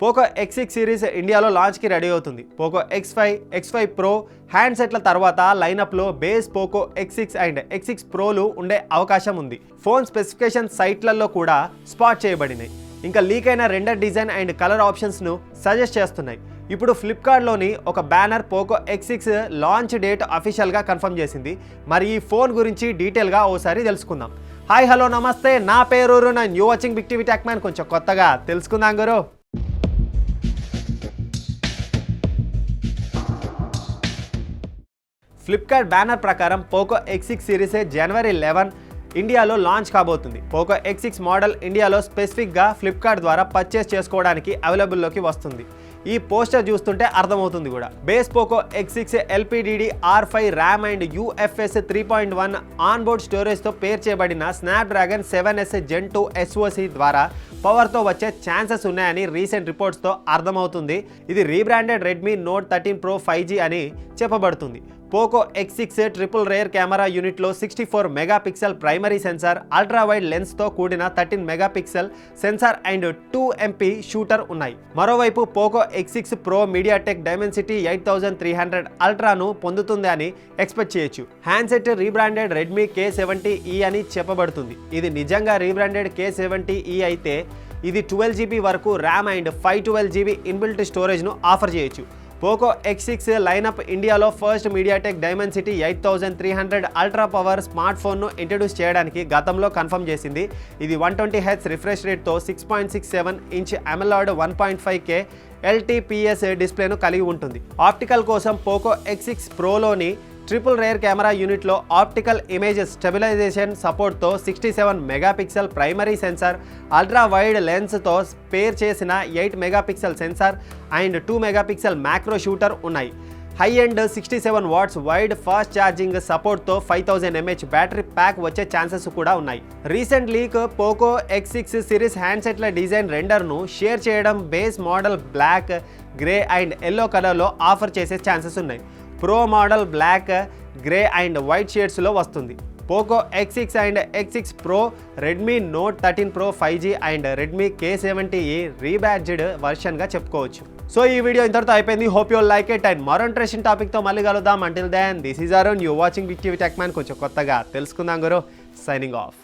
Poco X6 series ఇండియాలో లాంచ్కి ready అవుతుంది. పోకో X5 Pro హ్యాండ్సెట్ల తర్వాత లైనప్లో base Poco X6 and X6 Proలు ఉండే అవకాశం ఉంది. ఫోన్ స్పెసిఫికేషన్ సైట్లలో కూడా స్పాట్ చేయబడినాయి. ఇంకా లీక్ అయిన రెండర్ డిజైన్ అండ్ కలర్ ఆప్షన్స్ను సజెస్ట్ చేస్తున్నాయి. ఇప్పుడు ఫ్లిప్కార్ట్లోని ఒక banner Poco X6 launch date అఫీషియల్గా కన్ఫర్మ్ చేసింది. మరి ఈ ఫోన్ గురించి డీటెయిల్గా ఓసారి తెలుసుకుందాం. హాయ్ హలో నమస్తే, నా పేరు నేను you watching Big TV tech man. కొంచెం కొత్తగా తెలుసుకుందాం గురు. ఫ్లిప్కార్ట్ బ్యానర్ ప్రకారం పోకో X6 సిరీస్ జనవరి 11 ఇండియాలో లాంచ్ కాబోతుంది. పోకో X6 మోడల్ ఇండియాలో స్పెసిఫిక్గా ఫ్లిప్కార్ట్ ద్వారా పర్చేస్ చేసుకోవడానికి అవైలబుల్లోకి వస్తుంది. ఈ పోస్టర్ చూస్తుంటే అర్థమవుతుంది కూడా. Base Poco X6 LPDDR5 RAM and UFS 3.1 onboard స్టోరేజ్తో పేర్ చేయబడిన స్నాప్డ్రాగన్ 7S Gen 2 SoC ద్వారా పవర్తో వచ్చే ఛాన్సెస్ ఉన్నాయని రీసెంట్ రిపోర్ట్స్తో అర్థమవుతుంది. ఇది rebranded Redmi note 13 Pro 5G అని చెప్పబడుతుంది. Poco X6 triple rear camera యూనిట్లో 64 megapixel primary sensor, ultra wide లెన్స్తో కూడిన 13 megapixel sensor and 2 MP shooter ఉన్నాయి. మరోవైపు Poco X6 Pro MediaTek Dimensity 8300 అల్ట్రాను పొందుతుంది అని ఎక్స్పెక్ట్ చేయొచ్చు. హ్యాండ్సెట్ రీబ్రాండెడ్ రెడ్మీ K70E అని చెప్పబడుతుంది. ఇది నిజంగా రీబ్రాండెడ్ K70E అయితే ఇది 12GB వరకు ర్యామ్ అండ్ 512GB ఇన్బిల్ట్ స్టోరేజ్ను ఆఫర్ చేయొచ్చు. పోకో X6 లైనప్ ఇండియాలో first MediaTek Dimensity 8300 ultra power smart ఫోన్ను ఇంట్రడ్యూస్ చేయడానికి గతంలో కన్ఫర్మ్ చేసింది. ఇది 120Hz రిఫ్రెష్ రేట్తో 6.67 ఇంచ్ AMOLED 1.5K LTPS డిస్ప్లేను కలిగి ఉంటుంది. ఆప్టికల్ కోసం పోకో X6 Proలోని ట్రిపుల్ రేర్ కెమెరా యూనిట్లో ఆప్టికల్ ఇమేజ్ స్టెబిలైజేషన్ సపోర్ట్తో 67 megapixel primary sensor, ultra wide లెన్స్తో పేర్ చేసిన 8 megapixel sensor and 2 megapixel macro shooter ఉన్నాయి. High end 67 watts wired fast charging సపోర్ట్తో 5000 mAh బ్యాటరీ ప్యాక్ వచ్చే ఛాన్సెస్ కూడా ఉన్నాయి. Recent leak Poco X6 series హ్యాండ్సెట్ల డిజైన్ రెండర్ను షేర్ చేయడం base model black, grey and yellow కలర్లో ఆఫర్ చేసే ఛాన్సెస్ ఉన్నాయి. Pro model black, grey and white షేడ్స్లో వస్తుంది. Poco X6 and X6 Pro Redmi note 13 Pro 5G and Redmi K70E rebadged వర్షన్గా చెప్పుకోవచ్చు. సో ఈ వీడియో ఇంతటితో అయిపోయింది. Hope you like it and మరో ఇంట్రెస్టింగ్ టాపిక్తో మళ్ళీ కలుద్దాం. Until then this is Arun, you watching Big TV tech man. కొంచెం కొత్తగా తెలుసుకుందాం గురు. Signing off.